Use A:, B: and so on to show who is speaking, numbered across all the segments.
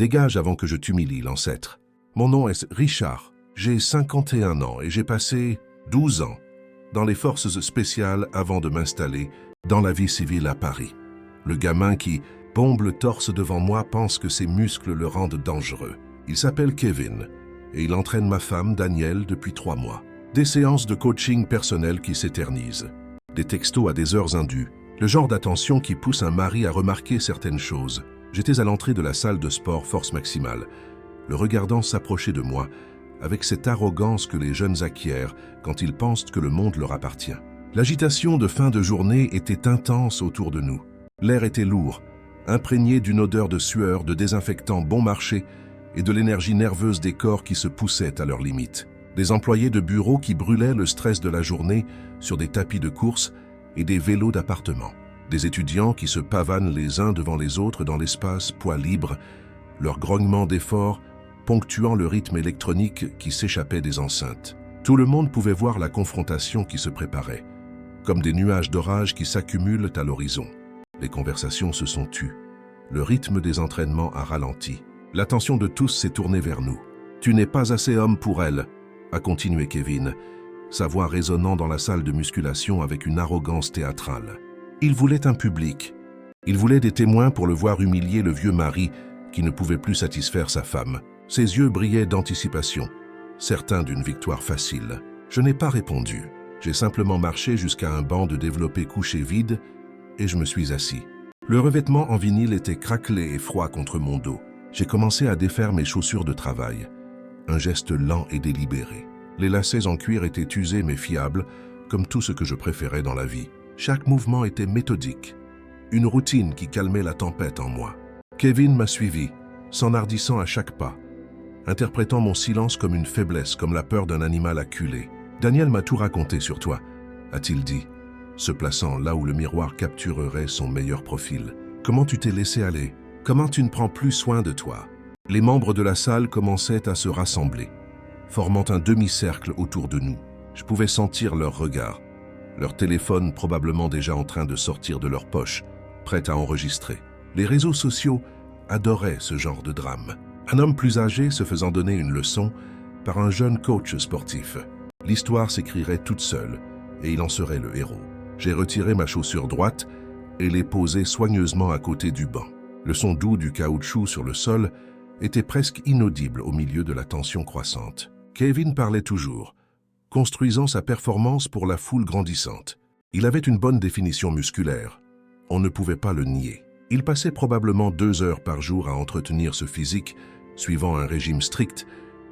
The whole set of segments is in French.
A: Dégage avant que je t'humilie, l'ancêtre. Mon nom est Richard. J'ai 51 ans et j'ai passé 12 ans dans les forces spéciales avant de m'installer dans la vie civile à Paris. Le gamin qui bombe le torse devant moi pense que ses muscles le rendent dangereux. Il s'appelle Kevin et il entraîne ma femme, Danielle, depuis 3 mois. Des séances de coaching personnel qui s'éternisent. Des textos à des heures indues. Le genre d'attention qui pousse un mari à remarquer certaines choses. J'étais à l'entrée de la salle de sport Force Maximale, le regardant s'approcher de moi avec cette arrogance que les jeunes acquièrent quand ils pensent que le monde leur appartient. L'agitation de fin de journée était intense autour de nous. L'air était lourd, imprégné d'une odeur de sueur, de désinfectant bon marché et de l'énergie nerveuse des corps qui se poussaient à leurs limites. Des employés de bureau qui brûlaient le stress de la journée sur des tapis de course et des vélos d'appartement. Des étudiants qui se pavanent les uns devant les autres dans l'espace poids libre, leur grognement d'effort ponctuant le rythme électronique qui s'échappait des enceintes. Tout le monde pouvait voir la confrontation qui se préparait, comme des nuages d'orage qui s'accumulent à l'horizon. Les conversations se sont tues. Le rythme des entraînements a ralenti. L'attention de tous s'est tournée vers nous. « Tu n'es pas assez homme pour elle », a continué Kevin, sa voix résonnant dans la salle de musculation avec une arrogance théâtrale. Il voulait un public. Il voulait des témoins pour le voir humilier le vieux mari qui ne pouvait plus satisfaire sa femme. Ses yeux brillaient d'anticipation, certains d'une victoire facile. Je n'ai pas répondu. J'ai simplement marché jusqu'à un banc de développé couché vide et je me suis assis. Le revêtement en vinyle était craquelé et froid contre mon dos. J'ai commencé à défaire mes chaussures de travail. Un geste lent et délibéré. Les lacets en cuir étaient usés mais fiables, comme tout ce que je préférais dans la vie. Chaque mouvement était méthodique. Une routine qui calmait la tempête en moi. Kevin m'a suivi, s'enhardissant à chaque pas, interprétant mon silence comme une faiblesse, comme la peur d'un animal acculé. « Daniel m'a tout raconté sur toi », a-t-il dit, se plaçant là où le miroir capturerait son meilleur profil. « Comment tu t'es laissé aller? Comment tu ne prends plus soin de toi ?» Les membres de la salle commençaient à se rassembler, formant un demi-cercle autour de nous. Je pouvais sentir leurs regards, leur téléphone probablement déjà en train de sortir de leur poche, prêt à enregistrer. Les réseaux sociaux adoraient ce genre de drame. Un homme plus âgé se faisant donner une leçon par un jeune coach sportif. L'histoire s'écrirait toute seule et il en serait le héros. J'ai retiré ma chaussure droite et l'ai posée soigneusement à côté du banc. Le son doux du caoutchouc sur le sol était presque inaudible au milieu de la tension croissante. Kevin parlait toujours, construisant sa performance pour la foule grandissante. Il avait une bonne définition musculaire. On ne pouvait pas le nier. Il passait probablement 2 heures par jour à entretenir ce physique, suivant un régime strict,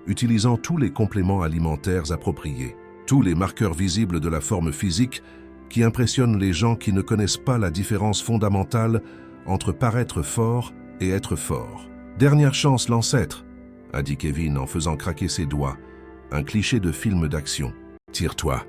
A: utilisant tous les compléments alimentaires appropriés, tous les marqueurs visibles de la forme physique qui impressionnent les gens qui ne connaissent pas la différence fondamentale entre paraître fort et être fort. « Dernière chance, l'ancêtre », a dit Kevin en faisant craquer ses doigts, un cliché de film d'action. « Tire-toi,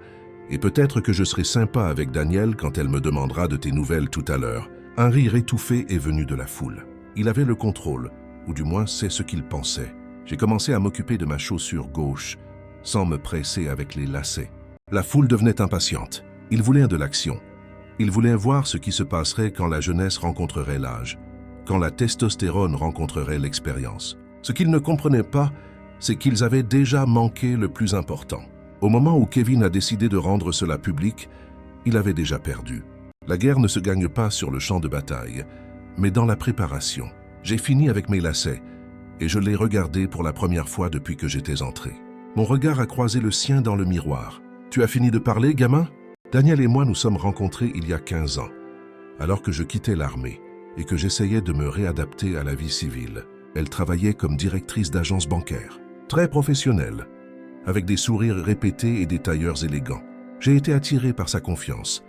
A: et peut-être que je serai sympa avec Danielle quand elle me demandera de tes nouvelles tout à l'heure. » Un rire étouffé est venu de la foule. Il avait le contrôle, ou du moins c'est ce qu'il pensait. J'ai commencé à m'occuper de ma chaussure gauche, sans me presser avec les lacets. La foule devenait impatiente. Ils voulaient de l'action. Ils voulaient voir ce qui se passerait quand la jeunesse rencontrerait l'âge, quand la testostérone rencontrerait l'expérience. Ce qu'ils ne comprenaient pas, c'est qu'ils avaient déjà manqué le plus important. Au moment où Kevin a décidé de rendre cela public, il avait déjà perdu. La guerre ne se gagne pas sur le champ de bataille, mais dans la préparation. J'ai fini avec mes lacets et je l'ai regardé pour la première fois depuis que j'étais entré. Mon regard a croisé le sien dans le miroir. « Tu as fini de parler, gamin ?» Danielle et moi nous sommes rencontrés il y a 15 ans, alors que je quittais l'armée et que j'essayais de me réadapter à la vie civile. Elle travaillait comme directrice d'agence bancaire, très professionnelle, avec des sourires répétés et des tailleurs élégants. J'ai été attiré par sa confiance,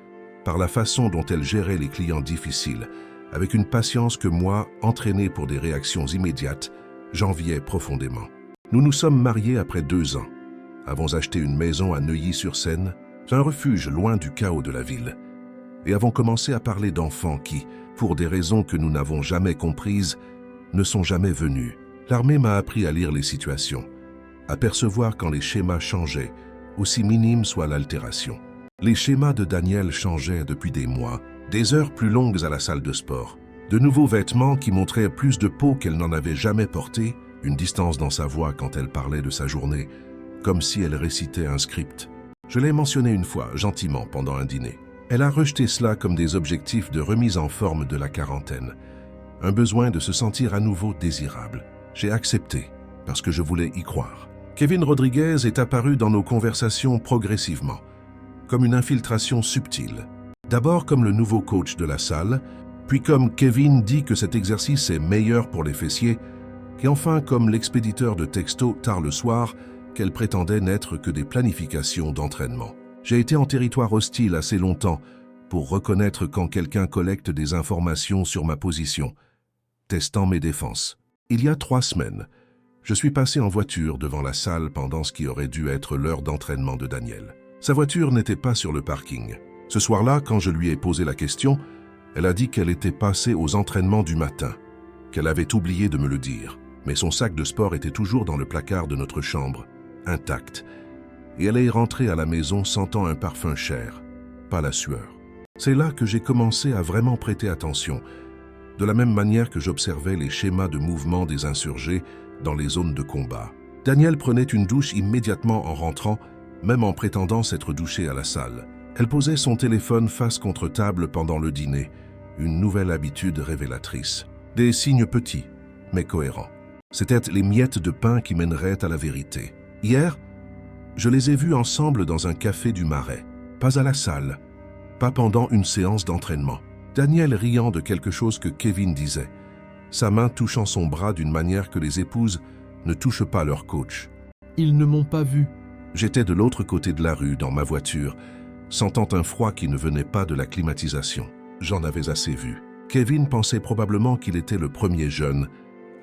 A: par la façon dont elle gérait les clients difficiles, avec une patience que moi, entraîné pour des réactions immédiates, j'enviais profondément. Nous nous sommes mariés après 2 ans. Avons acheté une maison à Neuilly-sur-Seine, un refuge loin du chaos de la ville, et avons commencé à parler d'enfants qui, pour des raisons que nous n'avons jamais comprises, ne sont jamais venus. L'armée m'a appris à lire les situations, à percevoir quand les schémas changeaient, aussi minime soit l'altération. Les schémas de Danielle changeaient depuis des mois, des heures plus longues à la salle de sport, De nouveaux vêtements qui montraient plus de peau qu'elle n'en avait jamais porté, une distance dans sa voix quand elle parlait de sa journée, comme si elle récitait un script. Je l'ai mentionné une fois, gentiment, pendant un dîner. Elle a rejeté cela comme des objectifs de remise en forme de la quarantaine. Un besoin de se sentir à nouveau désirable. J'ai accepté, parce que je voulais y croire. Kevin Rodriguez est apparu dans nos conversations progressivement, comme une infiltration subtile. D'abord comme le nouveau coach de la salle, puis comme Kevin dit que cet exercice est meilleur pour les fessiers, et enfin comme l'expéditeur de textos tard le soir qu'elle prétendait n'être que des planifications d'entraînement. J'ai été en territoire hostile assez longtemps pour reconnaître quand quelqu'un collecte des informations sur ma position, testant mes défenses. Il y a 3 semaines, je suis passé en voiture devant la salle pendant ce qui aurait dû être l'heure d'entraînement de Danielle. Sa voiture n'était pas sur le parking. Ce soir-là, quand je lui ai posé la question, elle a dit qu'elle était passée aux entraînements du matin, qu'elle avait oublié de me le dire. Mais son sac de sport était toujours dans le placard de notre chambre, intact, et elle est rentrée à la maison sentant un parfum cher, pas la sueur. C'est là que j'ai commencé à vraiment prêter attention, de la même manière que j'observais les schémas de mouvement des insurgés dans les zones de combat. Danielle prenait une douche immédiatement en rentrant, même en prétendant s'être douchée à la salle. Elle posait son téléphone face contre table pendant le dîner, une nouvelle habitude révélatrice. Des signes petits, mais cohérents. C'étaient les miettes de pain qui mèneraient à la vérité. Hier, je les ai vus ensemble dans un café du Marais. Pas à la salle, pas pendant une séance d'entraînement. Danielle riant de quelque chose que Kevin disait, sa main touchant son bras d'une manière que les épouses ne touchent pas leur coach.
B: Ils ne m'ont pas vu.
A: J'étais de l'autre côté de la rue, dans ma voiture, sentant un froid qui ne venait pas de la climatisation. J'en avais assez vu. Kevin pensait probablement qu'il était le premier jeune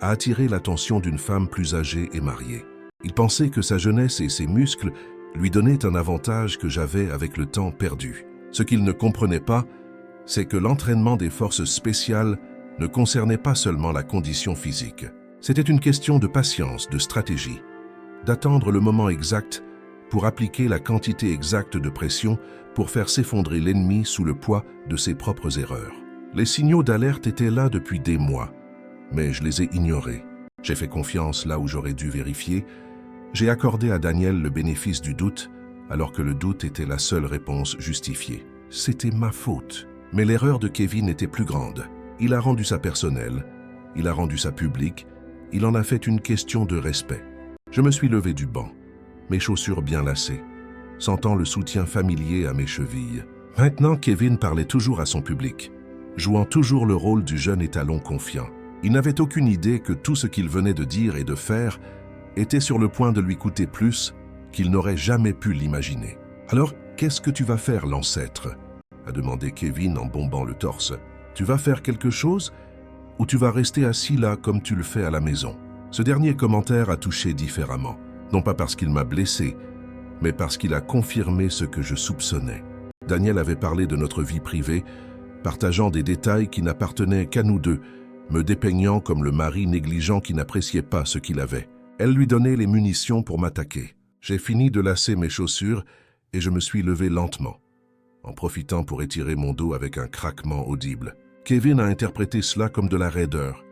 A: à attirer l'attention d'une femme plus âgée et mariée. Il pensait que sa jeunesse et ses muscles lui donnaient un avantage que j'avais avec le temps perdu. Ce qu'il ne comprenait pas, c'est que l'entraînement des forces spéciales ne concernait pas seulement la condition physique. C'était une question de patience, de stratégie, d'attendre le moment exact pour appliquer la quantité exacte de pression pour faire s'effondrer l'ennemi sous le poids de ses propres erreurs. Les signaux d'alerte étaient là depuis des mois, mais je les ai ignorés. J'ai fait confiance là où j'aurais dû vérifier. J'ai accordé à Danielle le bénéfice du doute, alors que le doute était la seule réponse justifiée. C'était ma faute. Mais l'erreur de Kevin était plus grande. Il a rendu ça personnel, il a rendu ça public, il en a fait une question de respect. Je me suis levé du banc, mes chaussures bien lacées, sentant le soutien familier à mes chevilles. Maintenant, Kevin parlait toujours à son public, jouant toujours le rôle du jeune étalon confiant. Il n'avait aucune idée que tout ce qu'il venait de dire et de faire était sur le point de lui coûter plus qu'il n'aurait jamais pu l'imaginer. « Alors, qu'est-ce que tu vas faire, l'ancêtre ?» a demandé Kevin en bombant le torse. « Tu vas faire quelque chose ou tu vas rester assis là comme tu le fais à la maison ?» Ce dernier commentaire a touché différemment, non pas parce qu'il m'a blessé, mais parce qu'il a confirmé ce que je soupçonnais. Danielle avait parlé de notre vie privée, partageant des détails qui n'appartenaient qu'à nous deux, me dépeignant comme le mari négligent qui n'appréciait pas ce qu'il avait. Elle lui donnait les munitions pour m'attaquer. J'ai fini de lasser mes chaussures et je me suis levé lentement, en profitant pour étirer mon dos avec un craquement audible. Kevin a interprété cela comme de la raideur,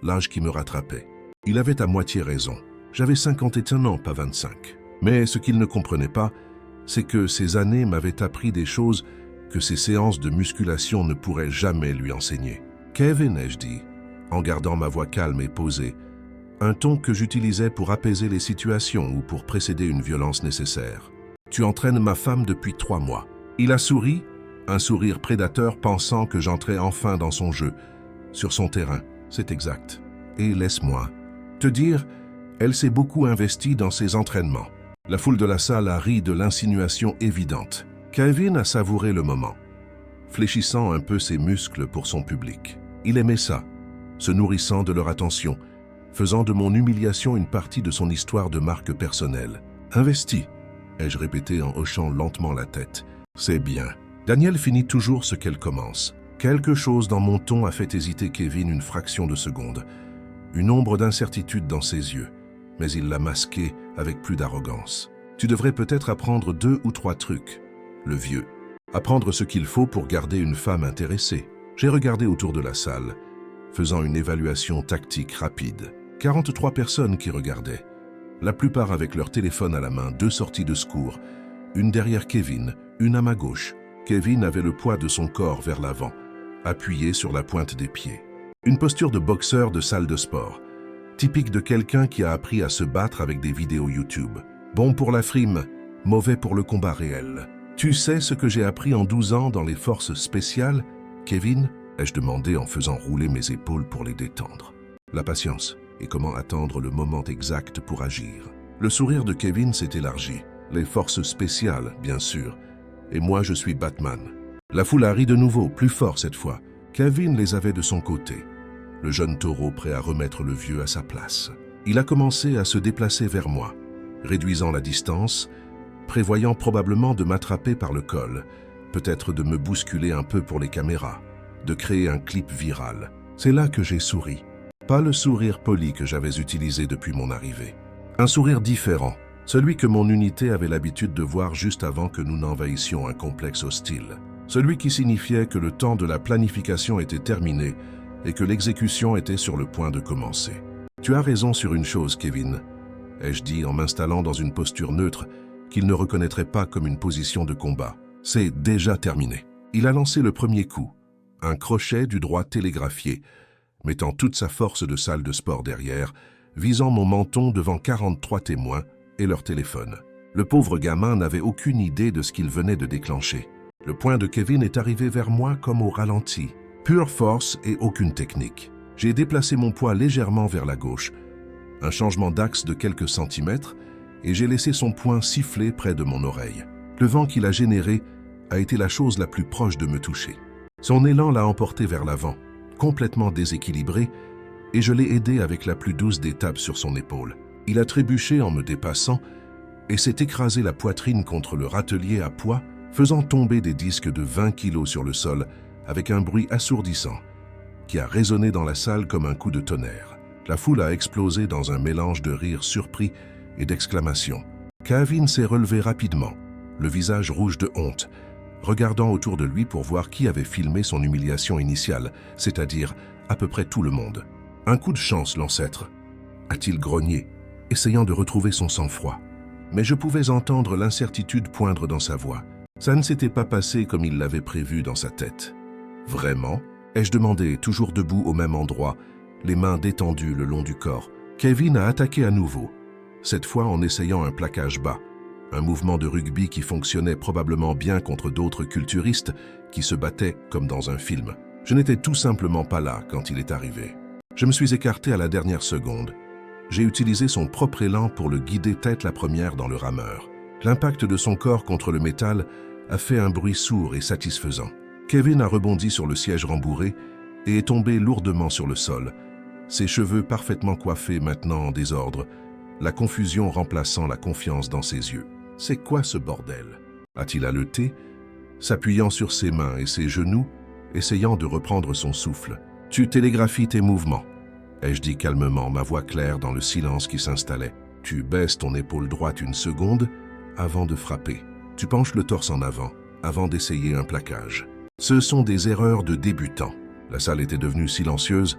A: l'âge qui me rattrapait. Il avait à moitié raison. J'avais 51 ans, pas 25. Mais ce qu'il ne comprenait pas, c'est que ces années m'avaient appris des choses que ces séances de musculation ne pourraient jamais lui enseigner. « Kevin », ai-je dit, en gardant ma voix calme et posée, un ton que j'utilisais pour apaiser les situations ou pour précéder une violence nécessaire. « Tu entraînes ma femme depuis 3 mois. » Il a souri, un sourire prédateur pensant que j'entrais enfin dans son jeu, sur son terrain. C'est exact. Et laisse-moi te dire, elle s'est beaucoup investie dans ses entraînements. La foule de la salle a ri de l'insinuation évidente. Kevin a savouré le moment, fléchissant un peu ses muscles pour son public. Il aimait ça, se nourrissant de leur attention, faisant de mon humiliation une partie de son histoire de marque personnelle. Investi, ai-je répété en hochant lentement la tête. C'est bien. Danielle finit toujours ce qu'elle commence. Quelque chose dans mon ton a fait hésiter Kevin une fraction de seconde. Une ombre d'incertitude dans ses yeux, mais il l'a masqué avec plus d'arrogance. Tu devrais peut-être apprendre 2 ou 3 trucs. Le vieux. Apprendre ce qu'il faut pour garder une femme intéressée. J'ai regardé autour de la salle. faisant une évaluation tactique rapide. 43 personnes qui regardaient, la plupart avec leur téléphone à la main, 2 sorties de secours, une derrière Kevin, une à ma gauche. Kevin avait le poids de son corps vers l'avant, appuyé sur la pointe des pieds. Une posture de boxeur de salle de sport, typique de quelqu'un qui a appris à se battre avec des vidéos YouTube. Bon pour la frime, mauvais pour le combat réel. Tu sais ce que j'ai appris en 12 ans dans les forces spéciales, Kevin? Ai-je demandé en faisant rouler mes épaules pour les détendre. La patience et comment attendre le moment exact pour agir. Le sourire de Kevin s'est élargi. Les forces spéciales, bien sûr. Et moi, je suis Batman. La foule a ri de nouveau, plus fort cette fois. Kevin les avait de son côté. Le jeune taureau prêt à remettre le vieux à sa place. Il a commencé à se déplacer vers moi, réduisant la distance, prévoyant probablement de m'attraper par le col, peut-être de me bousculer un peu pour les caméras, de créer un clip viral. C'est là que j'ai souri. Pas le sourire poli que j'avais utilisé depuis mon arrivée. Un sourire différent, celui que mon unité avait l'habitude de voir juste avant que nous n'envahissions un complexe hostile. Celui qui signifiait que le temps de la planification était terminé et que l'exécution était sur le point de commencer. Tu as raison sur une chose, Kevin, ai-je dit en m'installant dans une posture neutre qu'il ne reconnaîtrait pas comme une position de combat. C'est déjà terminé. Il a lancé le premier coup, un crochet du droit télégraphié, mettant toute sa force de salle de sport derrière, visant mon menton devant 43 témoins et leur téléphone. Le pauvre gamin n'avait aucune idée de ce qu'il venait de déclencher. Le poing de Kevin est arrivé vers moi comme au ralenti. Pure force et aucune technique. J'ai déplacé mon poids légèrement vers la gauche, un changement d'axe de quelques centimètres, et j'ai laissé son poing siffler près de mon oreille. Le vent qu'il a généré a été la chose la plus proche de me toucher. Son élan l'a emporté vers l'avant, complètement déséquilibré, et je l'ai aidé avec la plus douce des tapes sur son épaule. Il a trébuché en me dépassant et s'est écrasé la poitrine contre le râtelier à poids, faisant tomber des disques de 20 kilos sur le sol avec un bruit assourdissant qui a résonné dans la salle comme un coup de tonnerre. La foule a explosé dans un mélange de rires surpris et d'exclamations. Kevin s'est relevé rapidement, le visage rouge de honte, regardant autour de lui pour voir qui avait filmé son humiliation initiale, c'est-à-dire à peu près tout le monde. Un coup de chance, l'ancêtre, a-t-il grogné, essayant de retrouver son sang-froid. Mais je pouvais entendre l'incertitude poindre dans sa voix. Ça ne s'était pas passé comme il l'avait prévu dans sa tête. Vraiment? Ai-je demandé, toujours debout au même endroit, les mains détendues le long du corps. Kevin a attaqué à nouveau, cette fois en essayant un plaquage bas, un mouvement de rugby qui fonctionnait probablement bien contre d'autres culturistes qui se battaient comme dans un film. Je n'étais tout simplement pas là quand il est arrivé. Je me suis écarté à la dernière seconde. J'ai utilisé son propre élan pour le guider tête la première dans le rameur. L'impact de son corps contre le métal a fait un bruit sourd et satisfaisant. Kevin a rebondi sur le siège rembourré et est tombé lourdement sur le sol, ses cheveux parfaitement coiffés maintenant en désordre, la confusion remplaçant la confiance dans ses yeux. « C'est quoi ce bordel ?» a-t-il haleté, s'appuyant sur ses mains et ses genoux, essayant de reprendre son souffle. « Tu télégraphies tes mouvements », ai-je dit calmement, ma voix claire dans le silence qui s'installait. « Tu baisses ton épaule droite une seconde avant de frapper. Tu penches le torse en avant avant d'essayer un plaquage. Ce sont des erreurs de débutants. » La salle était devenue silencieuse,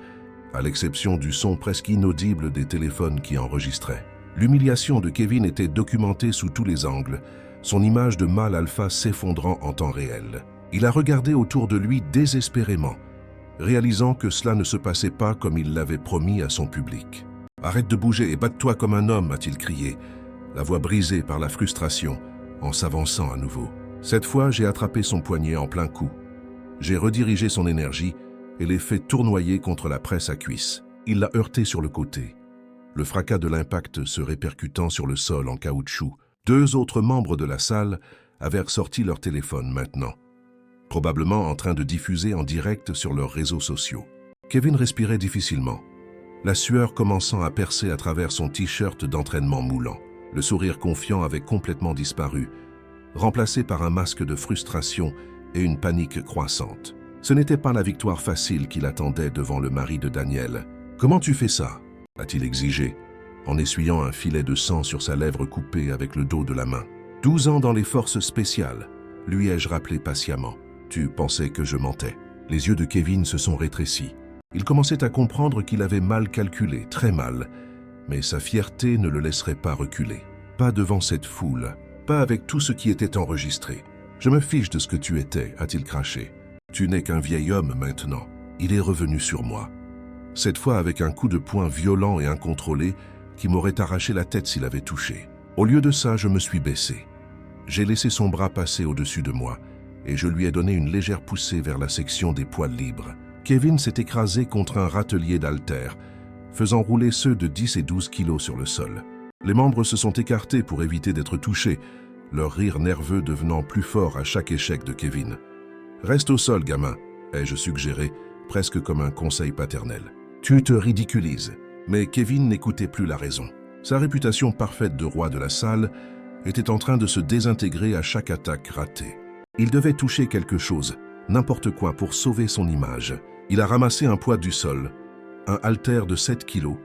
A: à l'exception du son presque inaudible des téléphones qui enregistraient. L'humiliation de Kevin était documentée sous tous les angles, son image de mâle alpha s'effondrant en temps réel. Il a regardé autour de lui désespérément, réalisant que cela ne se passait pas comme il l'avait promis à son public. « Arrête de bouger et batte-toi comme un homme », a-t-il crié, la voix brisée par la frustration, en s'avançant à nouveau. Cette fois, j'ai attrapé son poignet en plein coup. J'ai redirigé son énergie et l'ai fait tournoyer contre la presse à cuisse. Il l'a heurté sur le côté, le fracas de l'impact se répercutant sur le sol en caoutchouc. 2 autres membres de la salle avaient ressorti leur téléphone maintenant, probablement en train de diffuser en direct sur leurs réseaux sociaux. Kevin respirait difficilement, la sueur commençant à percer à travers son t-shirt d'entraînement moulant. Le sourire confiant avait complètement disparu, remplacé par un masque de frustration et une panique croissante. Ce n'était pas la victoire facile qu'il attendait devant le mari de Daniel. « Comment tu fais ça ?» a-t-il exigé, en essuyant un filet de sang sur sa lèvre coupée avec le dos de la main. « 12 ans dans les forces spéciales, lui ai-je rappelé patiemment. Tu pensais que je mentais. » Les yeux de Kevin se sont rétrécis. Il commençait à comprendre qu'il avait mal calculé, très mal, mais sa fierté ne le laisserait pas reculer. Pas devant cette foule, pas avec tout ce qui était enregistré. « Je me fiche de ce que tu étais », a-t-il craché. « Tu n'es qu'un vieil homme maintenant. » Il est revenu sur moi. Cette fois avec un coup de poing violent et incontrôlé qui m'aurait arraché la tête s'il avait touché. Au lieu de ça, je me suis baissé. J'ai laissé son bras passer au-dessus de moi et je lui ai donné une légère poussée vers la section des poids libres. Kevin s'est écrasé contre un râtelier d'haltères, faisant rouler ceux de 10 et 12 kilos sur le sol. Les membres se sont écartés pour éviter d'être touchés, leur rire nerveux devenant plus fort à chaque échec de Kevin. « Reste au sol, gamin », ai-je suggéré, presque comme un conseil paternel. « Tu te ridiculises. » Mais Kevin n'écoutait plus la raison. Sa réputation parfaite de roi de la salle était en train de se désintégrer à chaque attaque ratée. Il devait toucher quelque chose, n'importe quoi pour sauver son image. Il a ramassé un poids du sol, un haltère de 7 kilos,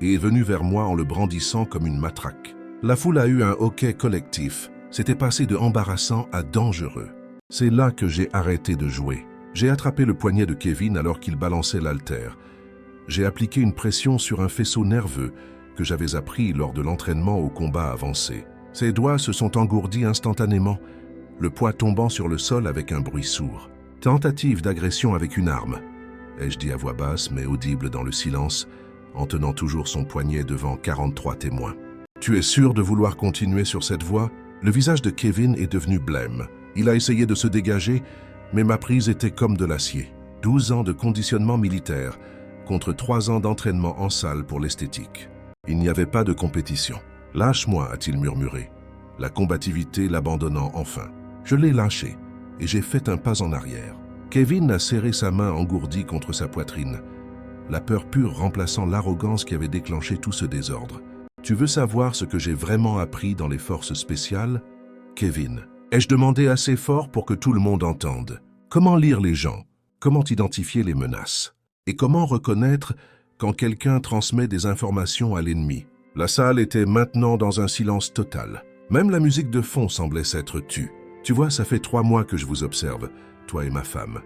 A: et est venu vers moi en le brandissant comme une matraque. La foule a eu un hoquet collectif. C'était passé de embarrassant à dangereux. C'est là que j'ai arrêté de jouer. J'ai attrapé le poignet de Kevin alors qu'il balançait l'haltère. J'ai appliqué une pression sur un faisceau nerveux que j'avais appris lors de l'entraînement au combat avancé. Ses doigts se sont engourdis instantanément, le poids tombant sur le sol avec un bruit sourd. Tentative d'agression avec une arme, ai-je dit à voix basse mais audible dans le silence, en tenant toujours son poignet devant 43 témoins. Tu es sûr de vouloir continuer sur cette voie? Le visage de Kevin est devenu blême. Il a essayé de se dégager, mais ma prise était comme de l'acier. 12 ans de conditionnement militaire contre 3 ans d'entraînement en salle pour l'esthétique. Il n'y avait pas de compétition. « Lâche-moi », a-t-il murmuré, la combativité l'abandonnant enfin. Je l'ai lâché et j'ai fait un pas en arrière. Kevin a serré sa main engourdie contre sa poitrine, la peur pure remplaçant l'arrogance qui avait déclenché tout ce désordre. « Tu veux savoir ce que j'ai vraiment appris dans les forces spéciales, Kevin ?» Ai-je demandé assez fort pour que tout le monde entende? Comment lire les gens? Comment identifier les menaces? Et comment reconnaître quand quelqu'un transmet des informations à l'ennemi? La salle était maintenant dans un silence total. Même la musique de fond semblait s'être tue. « Tu vois, ça fait 3 mois que je vous observe, toi et ma femme. »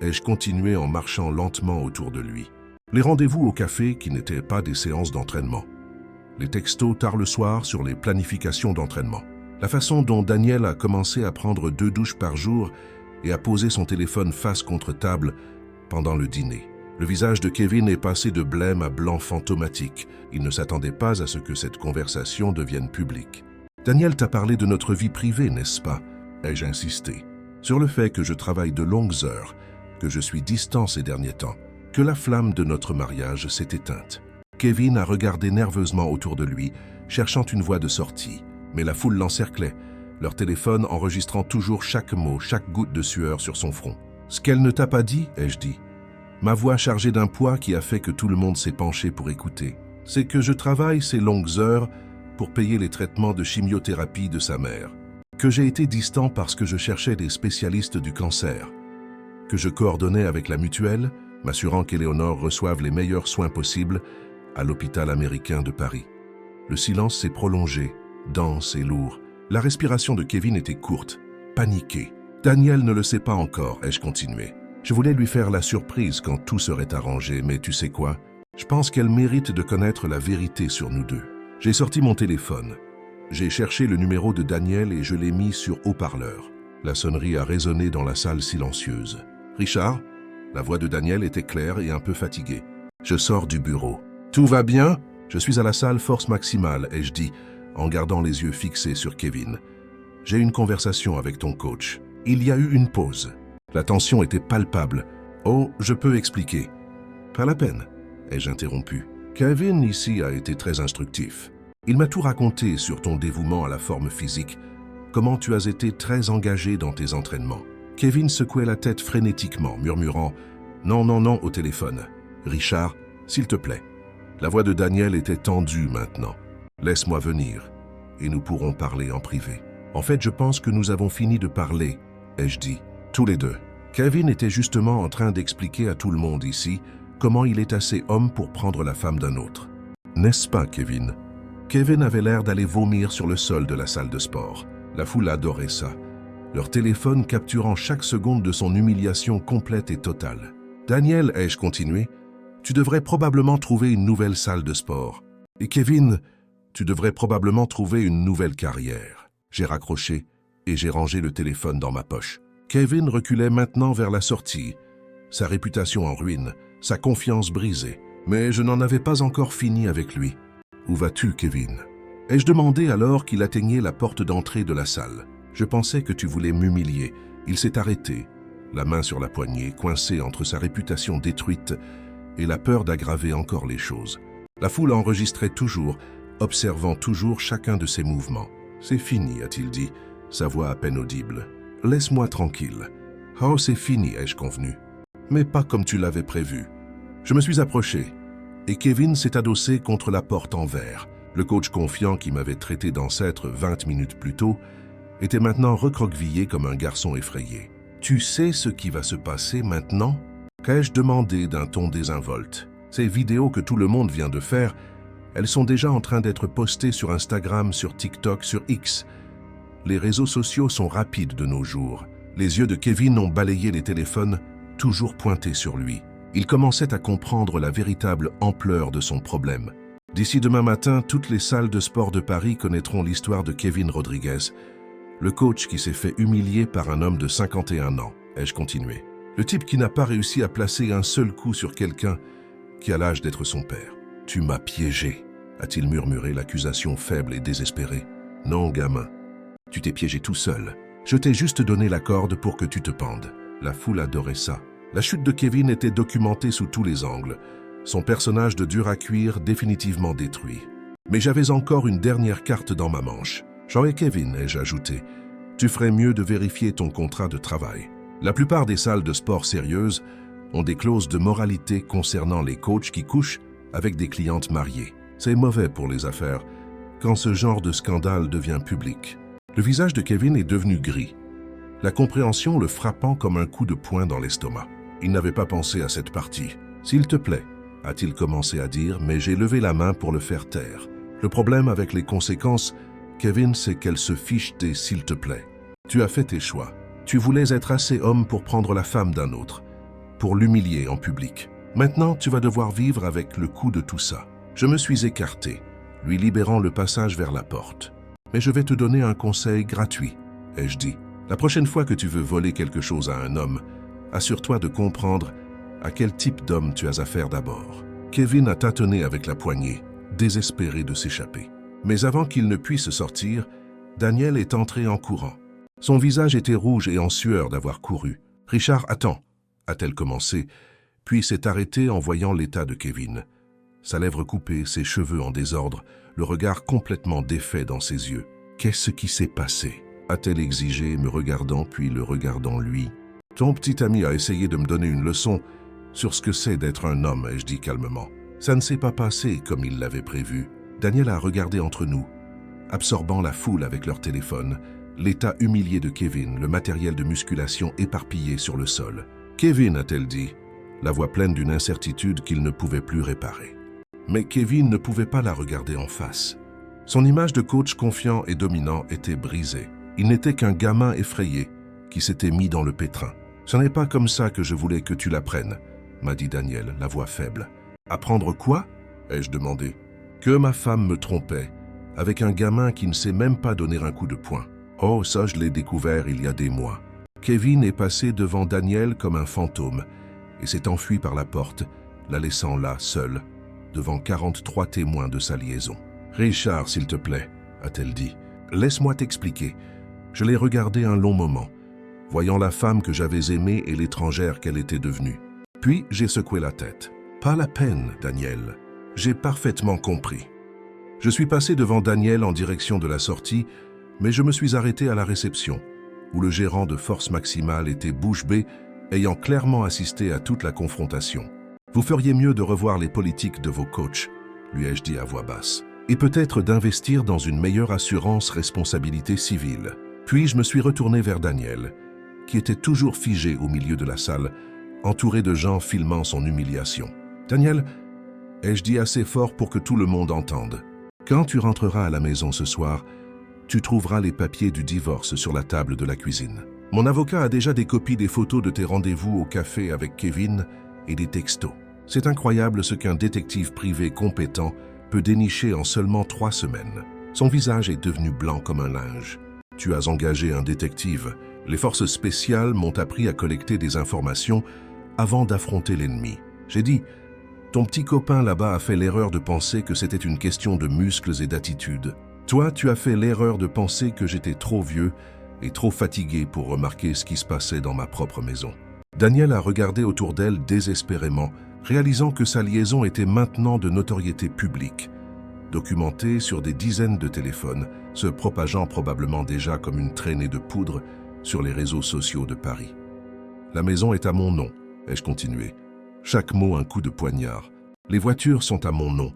A: Ai-je continué en marchant lentement autour de lui. Les rendez-vous au café qui n'étaient pas des séances d'entraînement. Les textos tard le soir sur les planifications d'entraînement. La façon dont Daniel a commencé à prendre 2 douches par jour et à poser son téléphone face contre table pendant le dîner. Le visage de Kevin est passé de blême à blanc fantomatique. Il ne s'attendait pas à ce que cette conversation devienne publique. « Daniel t'a parlé de notre vie privée, n'est-ce pas ?» ai-je insisté. Sur le fait que je travaille de longues heures, que je suis distant ces derniers temps, que la flamme de notre mariage s'est éteinte. Kevin a regardé nerveusement autour de lui, cherchant une voie de sortie. Mais la foule l'encerclait, leur téléphone enregistrant toujours chaque mot, chaque goutte de sueur sur son front. « Ce qu'elle ne t'a pas dit, ai-je dit. Ma voix chargée d'un poids qui a fait que tout le monde s'est penché pour écouter. C'est que je travaille ces longues heures pour payer les traitements de chimiothérapie de sa mère. Que j'ai été distant parce que je cherchais des spécialistes du cancer. Que je coordonnais avec la mutuelle, m'assurant qu'Éléonore reçoive les meilleurs soins possibles à l'hôpital américain de Paris. Le silence s'est prolongé, dense et lourd. La respiration de Kevin était courte, paniquée. « Daniel ne le sait pas encore », ai-je continué. Je voulais lui faire la surprise quand tout serait arrangé, mais tu sais quoi? Je pense qu'elle mérite de connaître la vérité sur nous deux. J'ai sorti mon téléphone. J'ai cherché le numéro de Daniel et je l'ai mis sur haut-parleur. La sonnerie a résonné dans la salle silencieuse. « Richard ?» La voix de Daniel était claire et un peu fatiguée. Je sors du bureau. « Tout va bien ?» Je suis à la salle force maximale, ai-je dit, en gardant les yeux fixés sur Kevin. « J'ai une conversation avec ton coach. Il y a eu une pause. La tension était palpable. Oh, je peux expliquer. »« Pas la peine, » ai-je interrompu. « Kevin ici a été très instructif. Il m'a tout raconté sur ton dévouement à la forme physique, comment tu as été très engagé dans tes entraînements. » Kevin secouait la tête frénétiquement, murmurant « Non, non, non » au téléphone. « Richard, s'il te plaît. » La voix de Daniel était tendue maintenant. « Laisse-moi venir, et nous pourrons parler en privé. » En fait, je pense que nous avons fini de parler, ai-je dit, tous les deux. Kevin était justement en train d'expliquer à tout le monde ici comment il est assez homme pour prendre la femme d'un autre. N'est-ce pas, Kevin? Kevin avait l'air d'aller vomir sur le sol de la salle de sport. La foule adorait ça, leur téléphone capturant chaque seconde de son humiliation complète et totale. « Daniel, ai-je continué, Tu devrais probablement trouver une nouvelle salle de sport. Et Kevin, tu devrais probablement trouver une nouvelle carrière. » J'ai raccroché et j'ai rangé le téléphone dans ma poche. Kevin reculait maintenant vers la sortie, sa réputation en ruine, sa confiance brisée. Mais je n'en avais pas encore fini avec lui. « Où vas-tu, Kevin ?» Ai-je demandé alors qu'il atteignait la porte d'entrée de la salle. « Je pensais que tu voulais m'humilier. » Il s'est arrêté, la main sur la poignée, coincé entre sa réputation détruite et la peur d'aggraver encore les choses. La foule enregistrait toujours, observant toujours chacun de ses mouvements. « C'est fini, a-t-il dit, sa voix à peine audible. « Laisse-moi tranquille. »« Oh, c'est fini, ai-je convenu. Mais pas comme tu l'avais prévu. » Je me suis approché, et Kevin s'est adossé contre la porte en verre. Le coach confiant qui m'avait traité d'ancêtre 20 minutes plus tôt était maintenant recroquevillé comme un garçon effrayé. « Tu sais ce qui va se passer maintenant ?» qu'ai-je demandé d'un ton désinvolte. Ces vidéos que tout le monde vient de faire, elles sont déjà en train d'être postées sur Instagram, sur TikTok, sur X. Les réseaux sociaux sont rapides de nos jours. Les yeux de Kevin ont balayé les téléphones, toujours pointés sur lui. Il commençait à comprendre la véritable ampleur de son problème. D'ici demain matin, toutes les salles de sport de Paris connaîtront l'histoire de Kevin Rodriguez, le coach qui s'est fait humilier par un homme de 51 ans, ai-je continué. Le type qui n'a pas réussi à placer un seul coup sur quelqu'un qui a l'âge d'être son père. « Tu m'as piégé », a-t-il murmuré, l'accusation faible et désespérée. « Non, gamin, tu t'es piégé tout seul. Je t'ai juste donné la corde pour que tu te pendes. » La foule adorait ça. La chute de Kevin était documentée sous tous les angles. Son personnage de dur à cuire définitivement détruit. Mais j'avais encore une dernière carte dans ma manche. « Jean et Kevin », ai-je ajouté, « tu ferais mieux de vérifier ton contrat de travail. » La plupart des salles de sport sérieuses ont des clauses de moralité concernant les coachs qui couchent avec des clientes mariées. C'est mauvais pour les affaires quand ce genre de scandale devient public. Le visage de Kevin est devenu gris, la compréhension le frappant comme un coup de poing dans l'estomac. Il n'avait pas pensé à cette partie. « S'il te plaît », a-t-il commencé à dire, mais j'ai levé la main pour le faire taire. Le problème avec les conséquences, Kevin, c'est qu'elle se fiche des « s'il te plaît ». Tu as fait tes choix. Tu voulais être assez homme pour prendre la femme d'un autre, pour l'humilier en public. Maintenant, tu vas devoir vivre avec le coût de tout ça. Je me suis écarté, lui libérant le passage vers la porte. Mais je vais te donner un conseil gratuit, ai-je dit. La prochaine fois que tu veux voler quelque chose à un homme, assure-toi de comprendre à quel type d'homme tu as affaire d'abord. Kevin a tâtonné avec la poignée, désespéré de s'échapper. Mais avant qu'il ne puisse sortir, Danielle est entrée en courant. Son visage était rouge et en sueur d'avoir couru. « Richard, attends !» a-t-elle commencé, puis s'est arrêtée en voyant l'état de Kevin. Sa lèvre coupée, ses cheveux en désordre, le regard complètement défait dans ses yeux. « Qu'est-ce qui s'est passé ?» a-t-elle exigé, me regardant puis le regardant lui. « Ton petit ami a essayé de me donner une leçon sur ce que c'est d'être un homme, ai-je dit calmement. Ça ne s'est pas passé comme il l'avait prévu. » Daniel a regardé entre nous, absorbant la foule avec leur téléphone, l'état humilié de Kevin, le matériel de musculation éparpillé sur le sol. « Kevin », a-t-elle dit, la voix pleine d'une incertitude qu'il ne pouvait plus réparer. Mais Kevin ne pouvait pas la regarder en face. Son image de coach confiant et dominant était brisée. Il n'était qu'un gamin effrayé qui s'était mis dans le pétrin. « Ce n'est pas comme ça que je voulais que tu l'apprennes », m'a dit Daniel, la voix faible. « Apprendre quoi ?» ai-je demandé. « Que ma femme me trompait, avec un gamin qui ne sait même pas donner un coup de poing. Oh, ça je l'ai découvert il y a des mois. » Kevin est passé devant Daniel comme un fantôme et s'est enfui par la porte, la laissant là, seule, devant 43 témoins de sa liaison. « Richard, s'il te plaît, a-t-elle dit. Laisse-moi t'expliquer. » Je l'ai regardé un long moment, voyant la femme que j'avais aimée et l'étrangère qu'elle était devenue. Puis j'ai secoué la tête. « Pas la peine, Daniel. J'ai parfaitement compris. » Je suis passé devant Daniel en direction de la sortie, mais je me suis arrêté à la réception, où le gérant de Force Maximale était bouche bée, ayant clairement assisté à toute la confrontation. « Vous feriez mieux de revoir les politiques de vos coachs, lui ai-je dit à voix basse, et peut-être d'investir dans une meilleure assurance responsabilité civile. » Puis je me suis retourné vers Daniel, qui était toujours figé au milieu de la salle, entouré de gens filmant son humiliation. « Daniel, ai-je dit assez fort pour que tout le monde entende. Quand tu rentreras à la maison ce soir, tu trouveras les papiers du divorce sur la table de la cuisine. Mon avocat a déjà des copies des photos de tes rendez-vous au café avec Kevin et des textos. C'est incroyable ce qu'un détective privé compétent peut dénicher en seulement 3 semaines. Son visage est devenu blanc comme un linge. Tu as engagé un détective. Les forces spéciales m'ont appris à collecter des informations avant d'affronter l'ennemi. J'ai dit, ton petit copain là-bas a fait l'erreur de penser que c'était une question de muscles et d'attitude. Toi, tu as fait l'erreur de penser que j'étais trop vieux et trop fatigué pour remarquer ce qui se passait dans ma propre maison. Danielle a regardé autour d'elle désespérément, réalisant que sa liaison était maintenant de notoriété publique, documentée sur des dizaines de téléphones, se propageant probablement déjà comme une traînée de poudre sur les réseaux sociaux de Paris. La maison est à mon nom, ai-je continué. Chaque mot un coup de poignard. Les voitures sont à mon nom.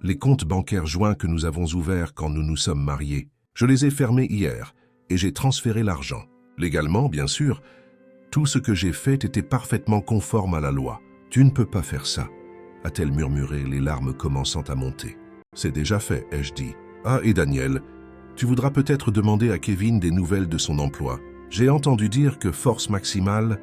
A: Les comptes bancaires joints que nous avons ouverts quand nous nous sommes mariés, je les ai fermés hier et j'ai transféré l'argent. Légalement, bien sûr, tout ce que j'ai fait était parfaitement conforme à la loi. Tu ne peux pas faire ça, a-t-elle murmuré, les larmes commençant à monter. C'est déjà fait, ai-je dit. Ah, et Daniel, tu voudras peut-être demander à Kevin des nouvelles de son emploi. J'ai entendu dire que Force Maximale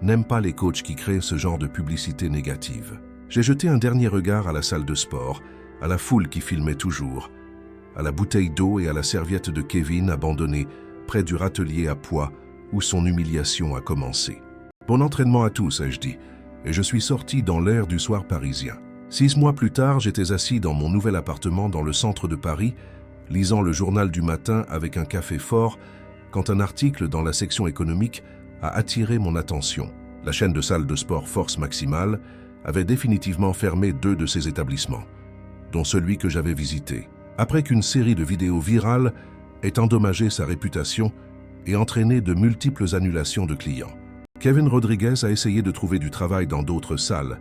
A: n'aime pas les coachs qui créent ce genre de publicité négative. J'ai jeté un dernier regard à la salle de sport, à la foule qui filmait toujours, à la bouteille d'eau et à la serviette de Kevin abandonnée près du râtelier à pois où son humiliation a commencé. Bon entraînement à tous, ai-je dit, et je suis sorti dans l'air du soir parisien. 6 mois plus tard, j'étais assis dans mon nouvel appartement dans le centre de Paris, lisant le journal du matin avec un café fort, quand un article dans la section économique a attiré mon attention. La chaîne de salles de sport Force Maximale avait définitivement fermé 2 de ses établissements, dont celui que j'avais visité, après qu'une série de vidéos virales ait endommagé sa réputation et entraîné de multiples annulations de clients. Kevin Rodriguez a essayé de trouver du travail dans d'autres salles,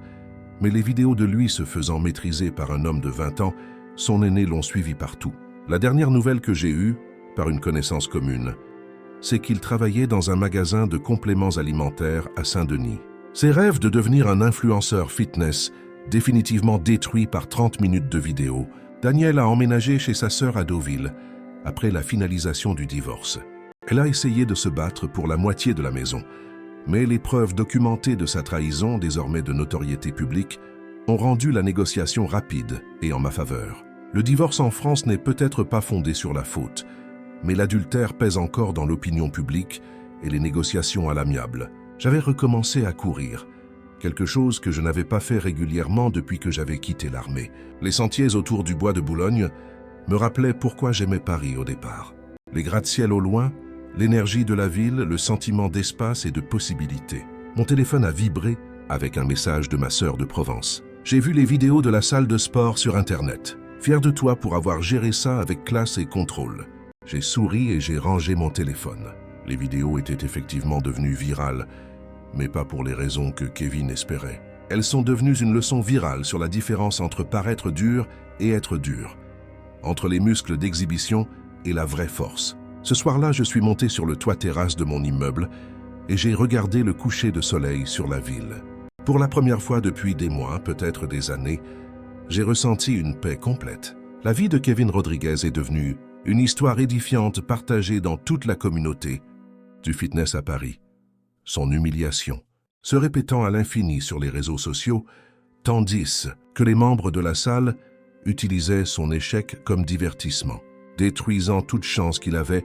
A: mais les vidéos de lui se faisant maîtriser par un homme de 20 ans, son aîné l'ont suivi partout. La dernière nouvelle que j'ai eue, par une connaissance commune, c'est qu'il travaillait dans un magasin de compléments alimentaires à Saint-Denis. Ses rêves de devenir un influenceur fitness, définitivement détruits par 30 minutes de vidéos, Danielle a emménagé chez sa sœur à Deauville, après la finalisation du divorce. Elle a essayé de se battre pour la moitié de la maison, mais les preuves documentées de sa trahison, désormais de notoriété publique, ont rendu la négociation rapide et en ma faveur. Le divorce en France n'est peut-être pas fondé sur la faute, mais l'adultère pèse encore dans l'opinion publique et les négociations à l'amiable. J'avais recommencé à courir, quelque chose que je n'avais pas fait régulièrement depuis que j'avais quitté l'armée. Les sentiers autour du bois de Boulogne me rappelaient pourquoi j'aimais Paris au départ. Les gratte-ciel au loin, l'énergie de la ville, le sentiment d'espace et de possibilité. Mon téléphone a vibré avec un message de ma sœur de Provence. J'ai vu les vidéos de la salle de sport sur Internet. Fier de toi pour avoir géré ça avec classe et contrôle. J'ai souri et j'ai rangé mon téléphone. Les vidéos étaient effectivement devenues virales, mais pas pour les raisons que Kevin espérait. Elles sont devenues une leçon virale sur la différence entre paraître dur et être dur, entre les muscles d'exhibition et la vraie force. Ce soir-là, je suis monté sur le toit terrasse de mon immeuble et j'ai regardé le coucher de soleil sur la ville. Pour la première fois depuis des mois, peut-être des années, j'ai ressenti une paix complète. La vie de Kevin Rodriguez est devenue une histoire édifiante partagée dans toute la communauté du fitness à Paris. Son humiliation, se répétant à l'infini sur les réseaux sociaux, tandis que les membres de la salle utilisaient son échec comme divertissement, détruisant toute chance qu'il avait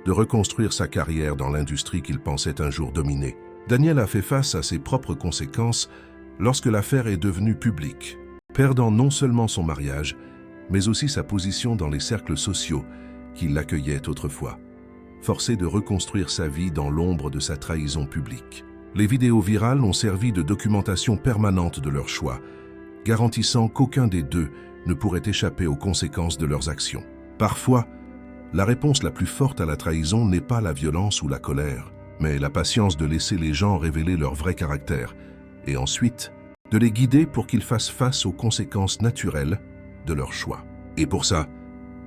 A: de reconstruire sa carrière dans l'industrie qu'il pensait un jour dominer. Daniel a fait face à ses propres conséquences lorsque l'affaire est devenue publique, perdant non seulement son mariage, mais aussi sa position dans les cercles sociaux qui l'accueillaient autrefois, forcé de reconstruire sa vie dans l'ombre de sa trahison publique. Les vidéos virales ont servi de documentation permanente de leur choix, garantissant qu'aucun des deux ne pourrait échapper aux conséquences de leurs actions. Parfois, la réponse la plus forte à la trahison n'est pas la violence ou la colère, mais la patience de laisser les gens révéler leur vrai caractère, et ensuite, de les guider pour qu'ils fassent face aux conséquences naturelles de leur choix. Et pour ça,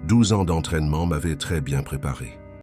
A: 12 ans d'entraînement m'avaient très bien préparé.